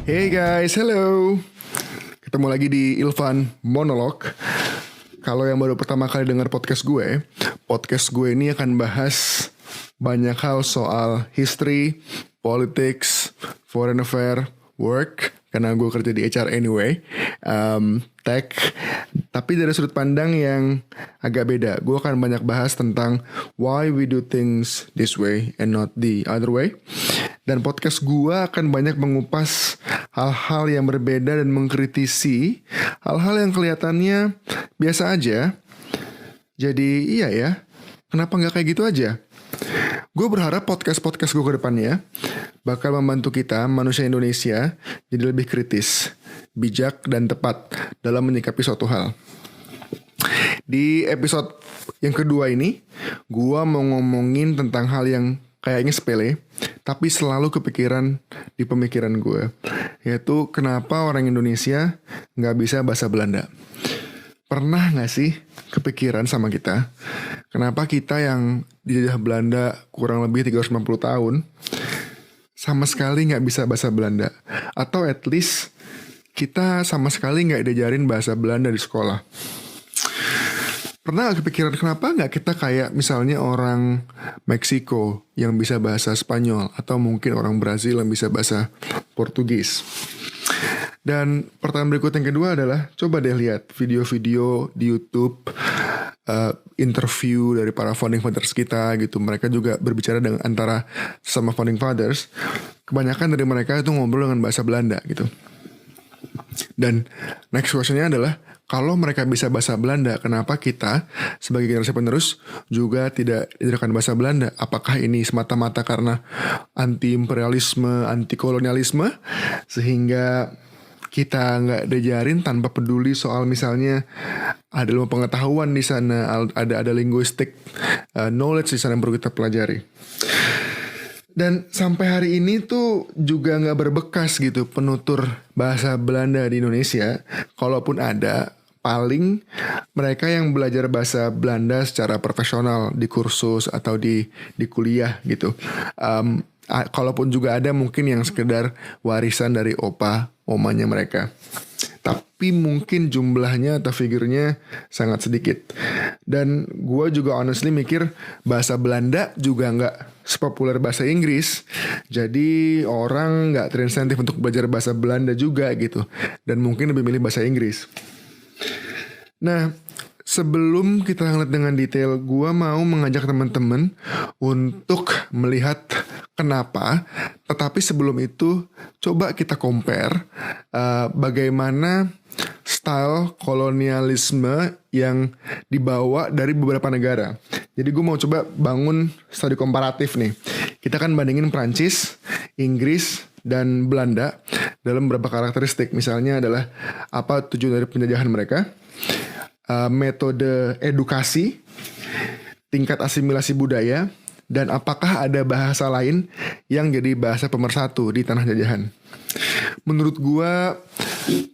Hey guys, hello. Ketemu lagi di Ilvan Monolog. Kalau yang baru pertama kali dengar podcast gue ini akan bahas banyak hal soal history, politics, foreign affair, work, karena gue kerja di HR anyway, tech, tapi dari sudut pandang yang agak beda. Gue akan banyak bahas tentang why we do things this way and not the other way. Dan podcast gue akan banyak mengupas hal-hal yang berbeda dan mengkritisi hal-hal yang kelihatannya biasa aja. Jadi iya ya, kenapa gak kayak gitu aja? Gue berharap podcast-podcast gue ke depannya bakal membantu kita, manusia Indonesia, jadi lebih kritis, bijak, dan tepat dalam menyikapi suatu hal. Di episode yang kedua ini, gue mau ngomongin tentang hal yang kayaknya sepele, tapi selalu kepikiran di pemikiran gue, yaitu kenapa orang Indonesia gak bisa bahasa Belanda. Pernah gak sih kepikiran sama kita, kenapa kita yang dijajah Belanda kurang lebih 350 tahun, sama sekali gak bisa bahasa Belanda? Atau at least kita sama sekali gak diajarin bahasa Belanda di sekolah. Pernah gak kepikiran kenapa gak kita kayak misalnya orang Meksiko yang bisa bahasa Spanyol, atau mungkin orang Brazil yang bisa bahasa Portugis? Dan pertanyaan berikut yang kedua adalah, coba deh lihat video-video di YouTube, interview dari para founding fathers kita gitu. Mereka juga berbicara dengan antara sama founding fathers. Kebanyakan dari mereka itu ngobrol dengan bahasa Belanda gitu. Dan next questionnya adalah, kalau mereka bisa bahasa Belanda, kenapa kita sebagai generasi penerus juga tidak diajarkan bahasa Belanda? Apakah ini semata-mata karena anti-imperialisme, anti-kolonialisme, sehingga kita nggak diajarin tanpa peduli soal misalnya ada ilmu pengetahuan di sana, ada linguistic knowledge di sana yang perlu kita pelajari. Dan sampai hari ini tuh juga nggak berbekas gitu penutur bahasa Belanda di Indonesia. Kalaupun ada, paling mereka yang belajar bahasa Belanda secara profesional di kursus atau di kuliah gitu. Kalaupun juga ada, mungkin yang sekedar warisan dari omanya mereka. Tapi mungkin jumlahnya atau figurnya sangat sedikit. Dan gue juga honestly mikir bahasa Belanda juga gak sepopuler bahasa Inggris. Jadi orang gak terinsentif untuk belajar bahasa Belanda juga gitu. Dan mungkin lebih milih bahasa Inggris. Nah, sebelum kita ngeliat dengan detail, gue mau mengajak teman-teman untuk melihat kenapa. Tetapi sebelum itu, coba kita compare bagaimana style kolonialisme yang dibawa dari beberapa negara. Jadi gue mau coba bangun studi komparatif nih. Kita kan bandingin Prancis, Inggris, dan Belanda dalam beberapa karakteristik. Misalnya adalah apa tujuan dari penjajahan mereka, metode edukasi, tingkat asimilasi budaya, dan apakah ada bahasa lain yang jadi bahasa pemersatu di tanah jajahan. Menurut gua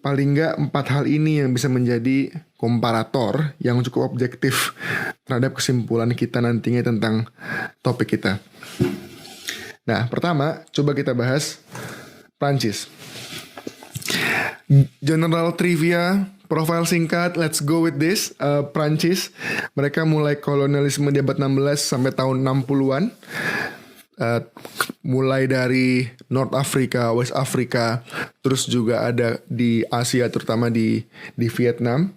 paling nggak 4 hal ini yang bisa menjadi komparator yang cukup objektif terhadap kesimpulan kita nantinya tentang topik kita. Nah, pertama coba kita bahas Prancis. General trivia, profile singkat, let's go with this. Prancis, mereka mulai kolonialisme di abad 16 sampai tahun 60-an. Mulai dari North Africa, West Africa, terus juga ada di Asia, terutama di Vietnam.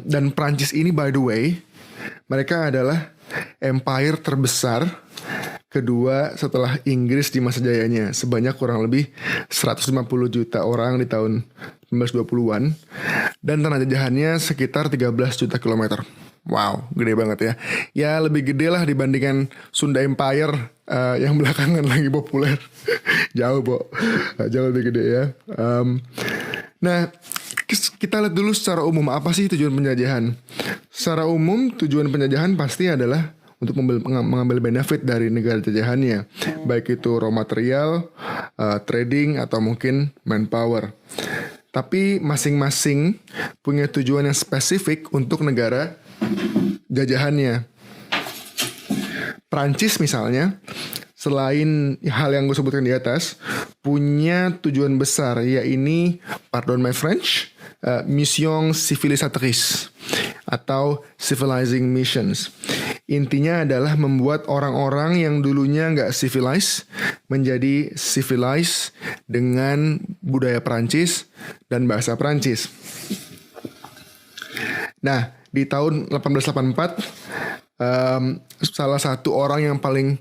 Dan Prancis ini, by the way, mereka adalah empire terbesar kedua setelah Inggris di masa jayanya, sebanyak kurang lebih 150 juta orang di tahun 1920-an, dan tanah jajahannya sekitar 13 juta kilometer. Wow, gede banget ya. Ya lebih gede lah dibandingkan Sunda Empire yang belakangan lagi populer. Jauh, jauh lebih gede ya. Nah, kita lihat dulu secara umum apa sih tujuan penjajahan. Secara umum tujuan penjajahan pasti adalah untuk mengambil benefit dari negara jajahannya, baik itu raw material, trading, atau mungkin manpower. Tapi masing-masing punya tujuan yang spesifik untuk negara jajahannya. Prancis misalnya selain hal yang gue sebutkan di atas, punya tujuan besar, yaitu, pardon my French, mission civilisatrice atau civilizing missions. Intinya adalah membuat orang-orang yang dulunya nggak civilized menjadi civilized dengan budaya Perancis dan bahasa Perancis. Nah, di tahun 1884, salah satu orang yang paling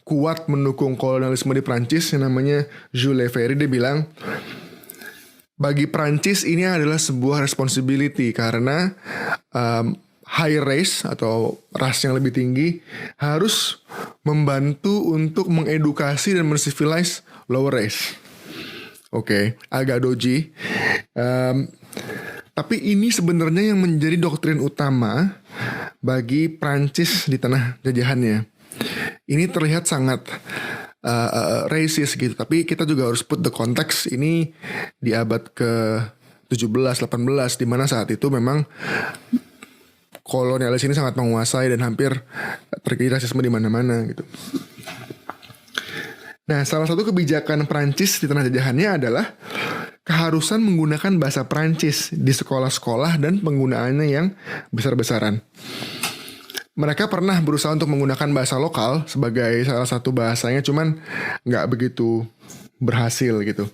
kuat mendukung kolonialisme di Perancis yang namanya Jules Ferry, dia bilang, bagi Perancis ini adalah sebuah responsibility karena high race atau ras yang lebih tinggi harus membantu untuk mengedukasi dan mencivilize lower race. Oke, agak doji. Tapi ini sebenarnya yang menjadi doktrin utama bagi Prancis di tanah jajahannya. Ini terlihat sangat racist gitu, tapi kita juga harus put the context ini di abad ke-17, 18, di mana saat itu memang kolonialis ini sangat menguasai dan hampir terjadi rasisme di mana-mana gitu. Nah, salah satu kebijakan Prancis di tanah jajahannya adalah keharusan menggunakan bahasa Prancis di sekolah-sekolah dan penggunaannya yang besar-besaran. Mereka pernah berusaha untuk menggunakan bahasa lokal sebagai salah satu bahasanya, cuman nggak begitu berhasil gitu.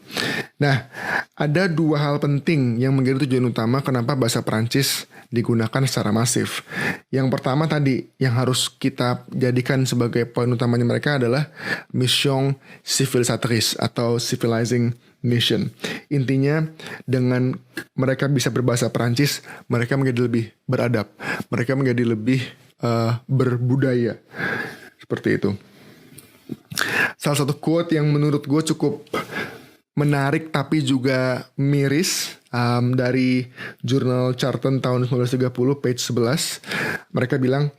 Nah, ada dua hal penting yang menjadi tujuan utama kenapa bahasa Prancis digunakan secara masif. Yang pertama tadi, yang harus kita jadikan sebagai poin utamanya mereka adalah mission civilisatrice atau civilizing mission. Intinya, dengan mereka bisa berbahasa Prancis, mereka menjadi lebih beradab, mereka menjadi lebih berbudaya. Seperti itu. Salah satu quote yang menurut gue cukup menarik tapi juga miris, dari jurnal Charton tahun 1930 page 11. Mereka bilang,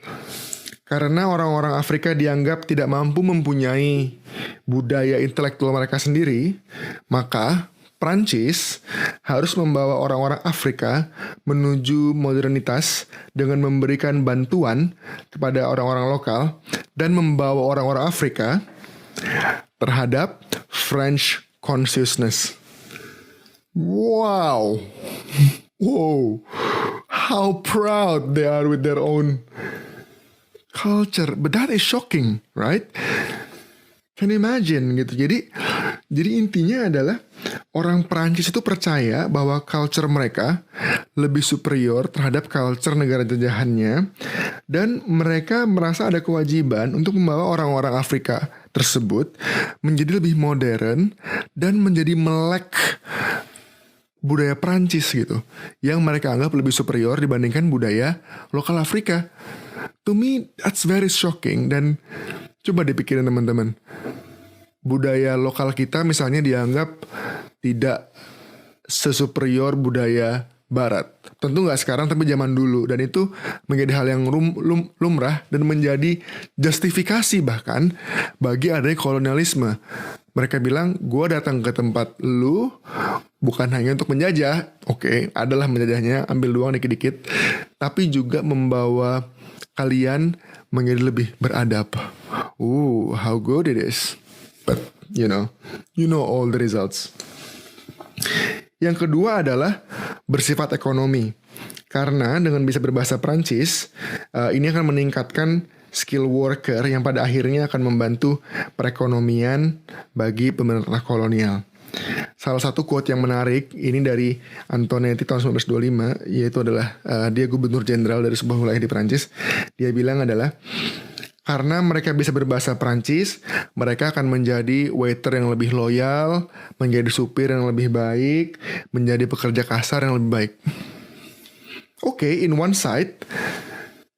karena orang-orang Afrika dianggap tidak mampu mempunyai budaya intelektual mereka sendiri, maka Prancis harus membawa orang-orang Afrika menuju modernitas dengan memberikan bantuan kepada orang-orang lokal dan membawa orang-orang Afrika terhadap French consciousness. Wow, how proud they are with their own culture. But that is shocking, right? Can you imagine gitu. Jadi intinya adalah orang Perancis itu percaya bahwa culture mereka lebih superior terhadap culture negara jajahannya, dan mereka merasa ada kewajiban untuk membawa orang-orang Afrika tersebut menjadi lebih modern dan menjadi melek budaya Perancis gitu, yang mereka anggap lebih superior dibandingkan budaya lokal Afrika. To me, that's very shocking. Dan coba dipikirin teman-teman, budaya lokal kita misalnya dianggap tidak sesuperior budaya Barat. Tentu nggak sekarang, tapi zaman dulu. Dan itu menjadi hal yang lumrah dan menjadi justifikasi bahkan bagi adanya kolonialisme. Mereka bilang, gue datang ke tempat lu bukan hanya untuk menjajah. Oke, adalah menjajahnya, ambil uang dikit-dikit, tapi juga membawa kalian menjadi lebih beradab. How good it is. But you know all the results. Yang kedua adalah bersifat ekonomi. Karena dengan bisa berbahasa Prancis, ini akan meningkatkan skill worker yang pada akhirnya akan membantu perekonomian bagi pemerintah kolonial. Salah satu quote yang menarik ini dari Antonetti tahun 1925, yaitu adalah dia gubernur jenderal dari sebuah wilayah di Prancis. Dia bilang adalah, karena mereka bisa berbahasa Prancis, mereka akan menjadi waiter yang lebih loyal, menjadi supir yang lebih baik, menjadi pekerja kasar yang lebih baik. Oke, in one side,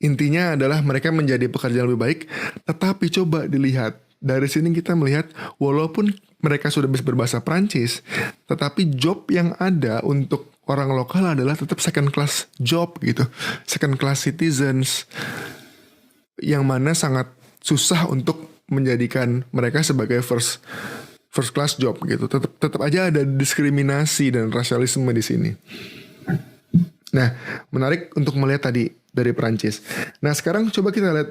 intinya adalah mereka menjadi pekerja yang lebih baik, tetapi coba dilihat. Dari sini kita melihat, walaupun mereka sudah bisa berbahasa Prancis, tetapi job yang ada untuk orang lokal adalah tetap second class job gitu. Second class citizens, yang mana sangat susah untuk menjadikan mereka sebagai first class job gitu. Tetap aja ada diskriminasi dan rasialisme di sini. Nah, menarik untuk melihat tadi dari Perancis. Nah, sekarang coba kita lihat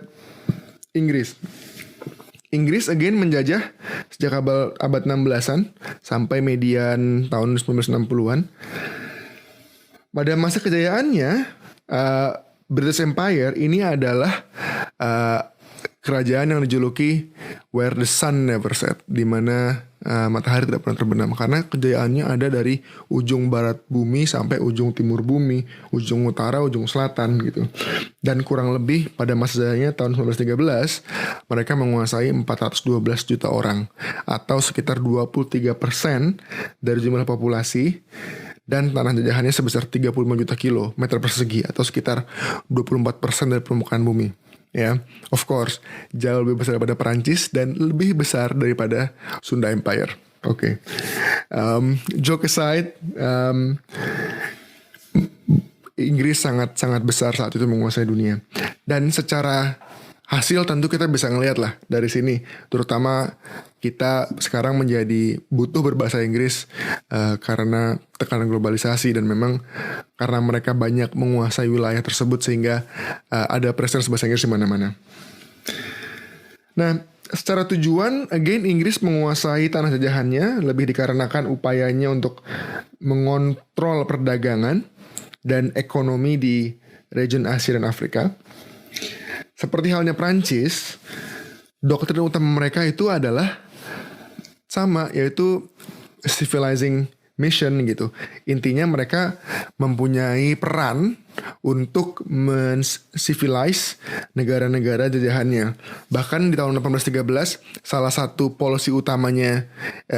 Inggris. Inggris again menjajah sejak abad 16-an sampai median tahun 1960-an. Pada masa kejayaannya, British Empire ini adalah kerajaan yang dijuluki Where the Sun Never Set, di mana matahari tidak pernah terbenam, karena kejayaannya ada dari ujung barat bumi sampai ujung timur bumi, ujung utara, ujung selatan gitu. Dan kurang lebih pada masa jayanya tahun 1913 mereka menguasai 412 juta orang atau sekitar 23% dari jumlah populasi, dan tanah jajahannya sebesar 35 juta kilometer persegi atau sekitar 24% dari permukaan bumi. Ya, of course, jauh lebih besar daripada Perancis dan lebih besar daripada Sunda Empire. Oke. Joke aside, Inggris sangat besar saat itu menguasai dunia. Dan secara hasil tentu kita bisa ngelihat lah dari sini, terutama kita sekarang menjadi butuh berbahasa Inggris karena tekanan globalisasi, dan memang karena mereka banyak menguasai wilayah tersebut sehingga ada presence bahasa Inggris di mana-mana. Nah, secara tujuan, again Inggris menguasai tanah jajahannya lebih dikarenakan upayanya untuk mengontrol perdagangan dan ekonomi di region Asia dan Afrika. Seperti halnya Prancis, doktrin utama mereka itu adalah sama, yaitu civilizing mission gitu. Intinya mereka mempunyai peran untuk men-civilize negara-negara jajahannya. Bahkan di tahun 1813, salah satu policy utamanya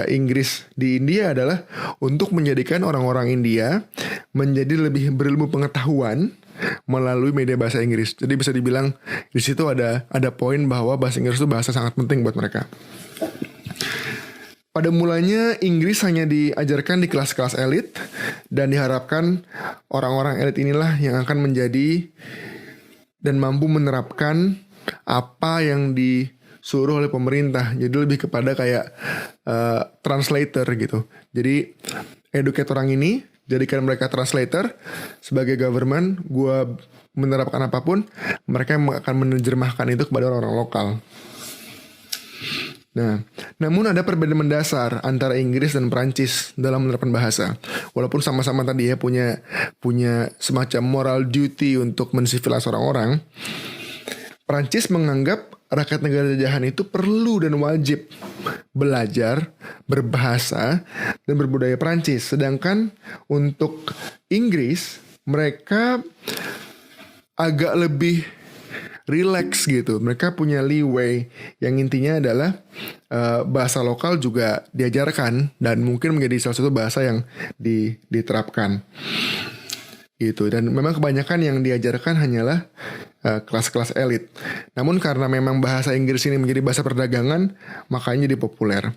Inggris di India adalah untuk menjadikan orang-orang India menjadi lebih berilmu pengetahuan melalui media bahasa Inggris. Jadi bisa dibilang di situ ada poin bahwa bahasa Inggris itu bahasa sangat penting buat mereka. Pada mulanya Inggris hanya diajarkan di kelas-kelas elit, dan diharapkan orang-orang elit inilah yang akan menjadi dan mampu menerapkan apa yang disuruh oleh pemerintah. Jadi lebih kepada kayak translator gitu. Jadi educate orang ini, jadikan mereka translator. Sebagai government, gue menerapkan apapun, mereka akan menerjemahkan itu kepada orang-orang lokal. Nah, namun ada perbedaan mendasar antara Inggris dan Prancis dalam menerapkan bahasa. Walaupun sama-sama tadi ya punya semacam moral duty untuk mensivilisasi orang-orang, Prancis menganggap rakyat negara jajahan itu perlu dan wajib belajar, berbahasa, dan berbudaya Prancis. Sedangkan untuk Inggris, mereka agak lebih relax gitu. Mereka punya leeway yang intinya adalah bahasa lokal juga diajarkan dan mungkin menjadi salah satu bahasa yang diterapkan gitu. Dan memang kebanyakan yang diajarkan hanyalah kelas-kelas elit. Namun karena memang bahasa Inggris ini menjadi bahasa perdagangan, makanya jadi populer.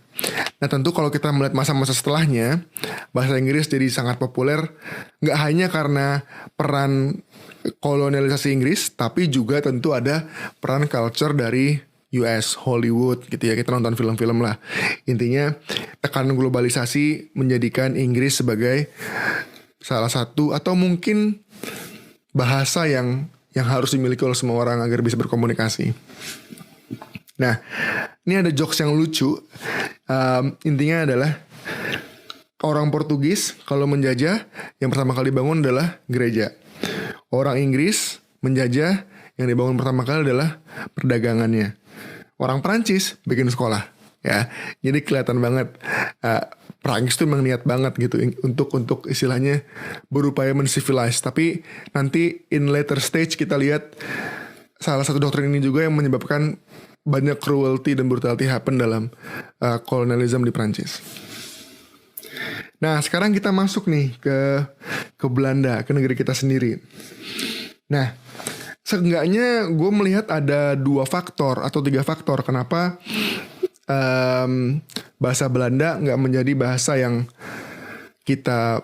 Nah tentu kalau kita melihat masa-masa setelahnya, bahasa Inggris jadi sangat populer nggak hanya karena peran kolonialisasi Inggris, tapi juga tentu ada peran culture dari US, Hollywood gitu ya. Kita nonton film-film lah. Intinya tekanan globalisasi menjadikan Inggris sebagai salah satu atau mungkin bahasa yang harus dimiliki oleh semua orang agar bisa berkomunikasi. Nah, ini ada jokes yang lucu. Intinya adalah orang Portugis kalau menjajah, yang pertama kali bangun adalah gereja. Orang Inggris menjajah, yang dibangun pertama kali adalah perdagangannya. Orang Perancis bikin sekolah, ya. Jadi kelihatan banget Perancis tuh memang niat banget gitu untuk istilahnya berupaya men-civilize. Tapi nanti in later stage kita lihat salah satu doktrin ini juga yang menyebabkan banyak cruelty dan brutality happen dalam kolonialisme di Perancis. Nah sekarang kita masuk nih ke Belanda, ke negeri kita sendiri. Nah seenggaknya gue melihat ada 2 faktor atau 3 faktor kenapa bahasa Belanda gak menjadi bahasa yang kita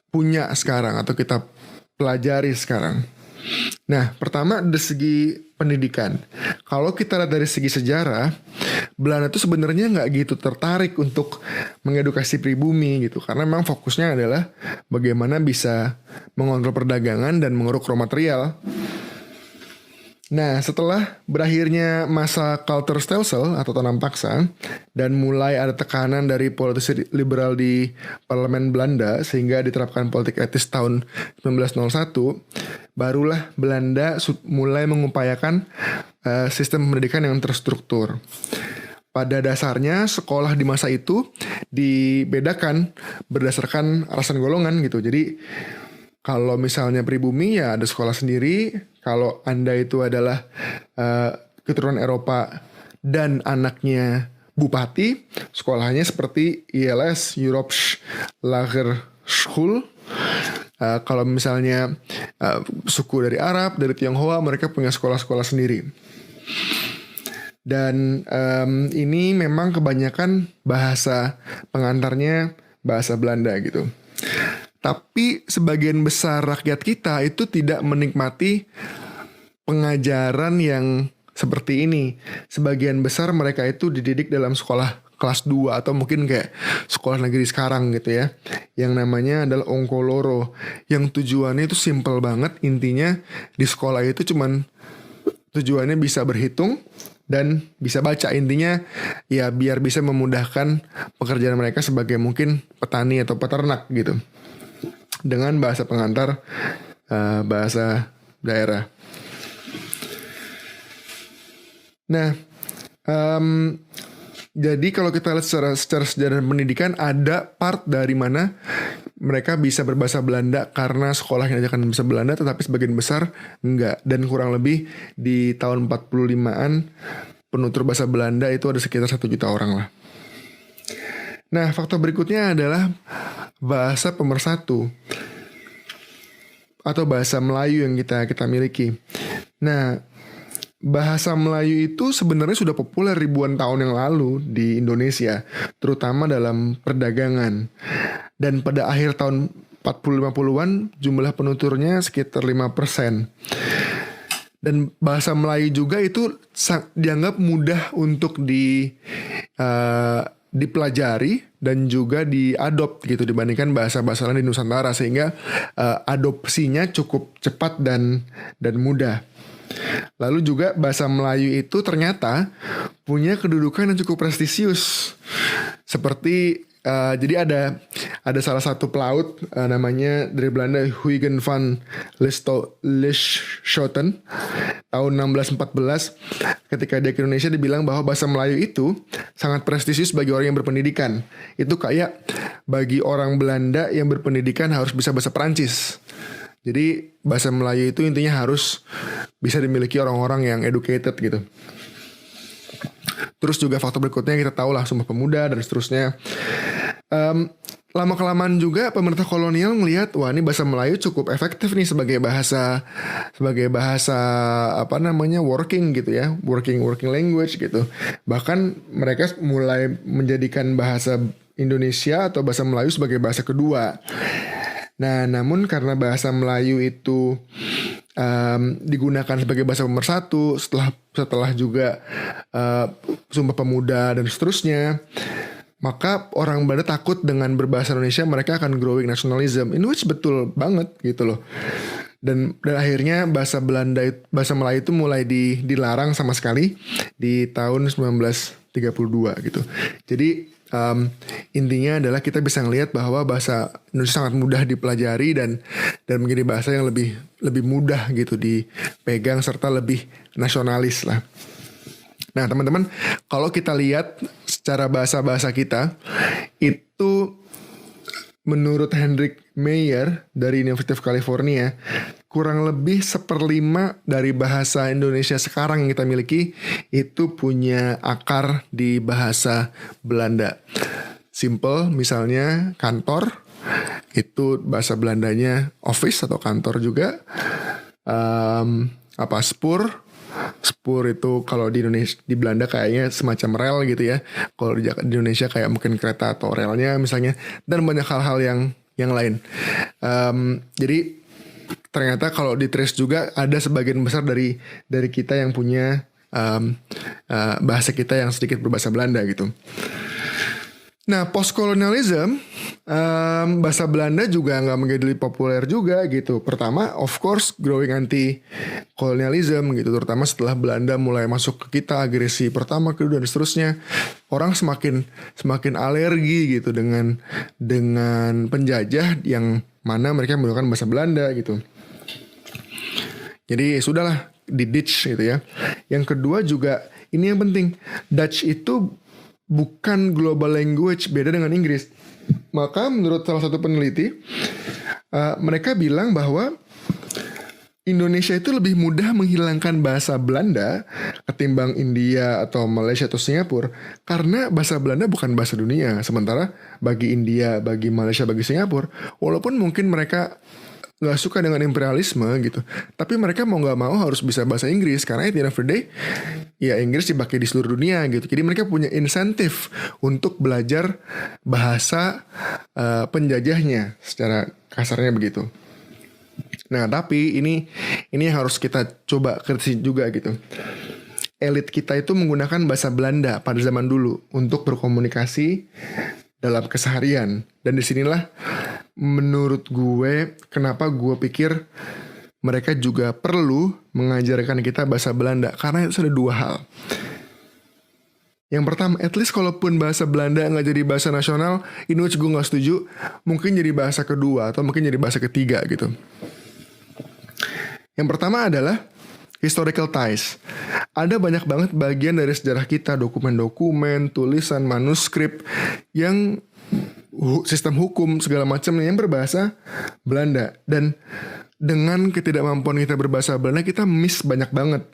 punya sekarang atau kita pelajari sekarang. Nah pertama dari segi pendidikan. Kalau kita lihat dari segi sejarah, Belanda itu sebenarnya nggak gitu tertarik untuk mengedukasi pribumi gitu, karena memang fokusnya adalah bagaimana bisa mengontrol perdagangan dan mengeruk raw material. Nah, setelah berakhirnya masa Stelsel atau tanam paksa dan mulai ada tekanan dari politisi liberal di parlemen Belanda sehingga diterapkan politik etis tahun 1901, barulah Belanda mulai mengupayakan sistem pendidikan yang terstruktur. Pada dasarnya sekolah di masa itu dibedakan berdasarkan alasan golongan gitu. Jadi kalau misalnya pribumi ya ada sekolah sendiri. Kalau Anda itu adalah keturunan Eropa dan anaknya bupati, sekolahnya seperti ILS, Europäische Lagerschule. Kalau misalnya suku dari Arab, dari Tionghoa, mereka punya sekolah-sekolah sendiri. Dan ini memang kebanyakan bahasa pengantarnya bahasa Belanda gitu. Tapi sebagian besar rakyat kita itu tidak menikmati pengajaran yang seperti ini. Sebagian besar mereka itu dididik dalam sekolah kelas 2 atau mungkin kayak sekolah negeri sekarang gitu ya. Yang namanya adalah Ongkoloro. Yang tujuannya itu simple banget. Intinya di sekolah itu cuman tujuannya bisa berhitung dan bisa baca. Intinya ya biar bisa memudahkan pekerjaan mereka sebagai mungkin petani atau peternak gitu. Dengan bahasa pengantar bahasa daerah. Nah, jadi kalau kita lihat secara sejarah pendidikan, ada part dari mana mereka bisa berbahasa Belanda karena sekolah yang diajarkan bahasa Belanda, tetapi sebagian besar enggak. Dan kurang lebih di tahun 45-an penutur bahasa Belanda itu ada sekitar 1 juta orang lah. Nah, faktor berikutnya adalah bahasa pemersatu atau bahasa Melayu yang kita miliki. Nah, bahasa Melayu itu sebenarnya sudah populer ribuan tahun yang lalu di Indonesia, terutama dalam perdagangan. Dan pada akhir tahun 40-50-an jumlah penuturnya sekitar 5%. Dan bahasa Melayu juga itu dianggap mudah untuk dipelajari dan juga diadopt gitu dibandingkan bahasa-bahasa lain di Nusantara, sehingga adopsinya cukup cepat dan mudah. Lalu juga bahasa Melayu itu ternyata punya kedudukan yang cukup prestisius. Seperti jadi ada salah satu pelaut namanya dari Belanda Huygen van Lieshoten tahun 1614, ketika dia ke Indonesia dibilang bahwa bahasa Melayu itu sangat prestisius bagi orang yang berpendidikan. Itu kayak bagi orang Belanda yang berpendidikan harus bisa bahasa Perancis. Jadi bahasa Melayu itu intinya harus bisa dimiliki orang-orang yang educated gitu. Terus juga faktor berikutnya kita tahu lah Sumpah Pemuda dan seterusnya. Lama-kelamaan juga pemerintah kolonial melihat wah ini bahasa Melayu cukup efektif nih sebagai bahasa working gitu ya, working language gitu. Bahkan mereka mulai menjadikan bahasa Indonesia atau bahasa Melayu sebagai bahasa kedua. Nah, namun karena bahasa Melayu itu digunakan sebagai bahasa pemersatu setelah juga Sumpah Pemuda dan seterusnya, maka orang Belanda takut dengan berbahasa Indonesia mereka akan growing nationalism, in which betul banget gitu loh. Dan akhirnya bahasa Melayu itu mulai dilarang sama sekali di tahun 1932 gitu. Jadi intinya adalah kita bisa ngelihat bahwa bahasa Indonesia sangat mudah dipelajari dan menjadi bahasa yang lebih mudah gitu dipegang serta lebih nasionalis lah. Nah teman-teman, kalau kita lihat secara bahasa-bahasa kita itu menurut Hendrik Meyer dari University of California, kurang lebih 1/5 dari bahasa Indonesia sekarang yang kita miliki itu punya akar di bahasa Belanda. Simple, misalnya kantor, itu bahasa Belandanya office atau kantor juga. Spur itu kalau di Belanda kayaknya semacam rel gitu ya. Kalau di Indonesia kayak mungkin kereta atau relnya misalnya, dan banyak hal-hal yang lain. Jadi ternyata kalau di trace juga ada sebagian besar dari kita yang punya bahasa kita yang sedikit berbahasa Belanda gitu. Nah, post-colonialism, bahasa Belanda juga nggak menjadi populer juga gitu. Pertama, of course, growing anti-colonialism gitu. Terutama setelah Belanda mulai masuk ke kita, agresi pertama, kedua, dan seterusnya. Orang semakin alergi gitu dengan penjajah yang mana mereka menggunakan bahasa Belanda gitu. Jadi sudahlah, di-ditch gitu ya. Yang kedua juga, ini yang penting, Dutch itu bukan global language, beda dengan Inggris. Maka menurut salah satu peneliti, mereka bilang bahwa Indonesia itu lebih mudah menghilangkan bahasa Belanda ketimbang India atau Malaysia atau Singapura, karena bahasa Belanda bukan bahasa dunia. Sementara bagi India, bagi Malaysia, bagi Singapura, walaupun mungkin mereka nggak suka dengan imperialisme gitu, tapi mereka mau nggak mau harus bisa bahasa Inggris, karena at the end of the day ya Inggris dipakai di seluruh dunia gitu. Jadi mereka punya insentif untuk belajar bahasa penjajahnya, secara kasarnya begitu. Nah, tapi ini yang harus kita coba kritisi juga gitu. Elit kita itu menggunakan bahasa Belanda pada zaman dulu untuk berkomunikasi dalam keseharian, dan disinilah menurut gue kenapa gue pikir mereka juga perlu mengajarkan kita bahasa Belanda, karena itu ada dua hal. Yang pertama, at least kalaupun bahasa Belanda nggak jadi bahasa nasional, ini gue nggak setuju, mungkin jadi bahasa kedua atau mungkin jadi bahasa ketiga gitu. Yang pertama adalah historical ties. Ada banyak banget bagian dari sejarah kita, dokumen-dokumen, tulisan, manuskrip, yang sistem hukum segala macam yang berbahasa Belanda. Dan dengan ketidakmampuan kita berbahasa Belanda, kita miss banyak banget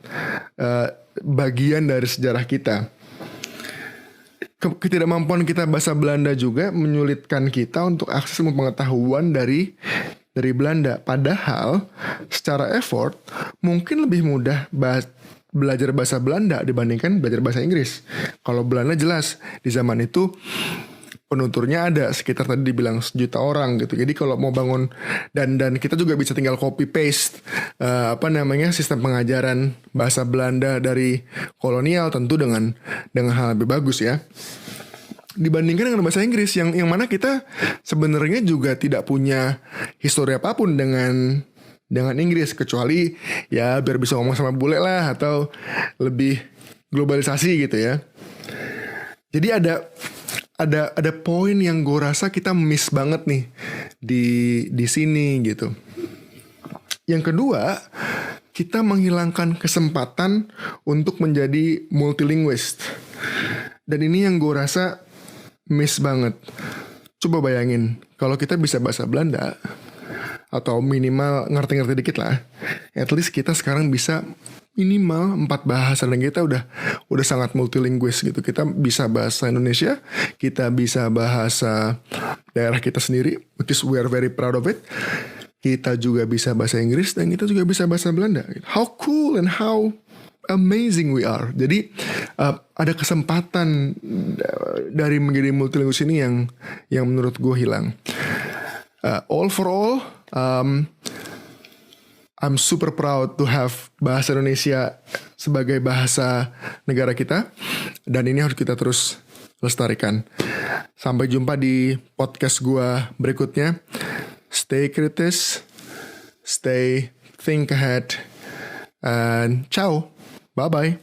bagian dari sejarah kita. Ketidakmampuan kita bahasa Belanda juga menyulitkan kita untuk akses pengetahuan dari Belanda. Padahal secara effort mungkin lebih mudah belajar bahasa Belanda dibandingkan belajar bahasa Inggris. Kalau Belanda jelas di zaman itu penuturnya ada sekitar tadi dibilang 1 juta orang gitu. Jadi kalau mau bangun dan kita juga bisa tinggal copy paste sistem pengajaran bahasa Belanda dari kolonial, tentu dengan hal lebih bagus ya, dibandingkan dengan bahasa Inggris yang mana kita sebenarnya juga tidak punya histori apapun dengan Inggris, kecuali ya biar bisa ngomong sama bule lah atau lebih globalisasi gitu ya. Jadi ada poin yang gue rasa kita miss banget nih di sini gitu. Yang kedua, kita menghilangkan kesempatan untuk menjadi multilinguist. Dan ini yang gue rasa miss banget. Coba bayangin, kalau kita bisa bahasa Belanda, atau minimal ngerti-ngerti dikit lah, at least kita sekarang bisa minimal 4 bahasa, dan kita udah sangat multilinguis gitu. Kita bisa bahasa Indonesia, kita bisa bahasa daerah kita sendiri, which is we are very proud of it. Kita juga bisa bahasa Inggris, dan kita juga bisa bahasa Belanda. How cool and how amazing we are. Jadi ada kesempatan dari menjadi multilinguis ini yang menurut gue hilang. All for all, I'm super proud to have bahasa Indonesia sebagai bahasa negara kita, dan ini harus kita terus lestarikan. Sampai jumpa di podcast gue berikutnya. Stay kritis, stay think ahead, and ciao, bye bye.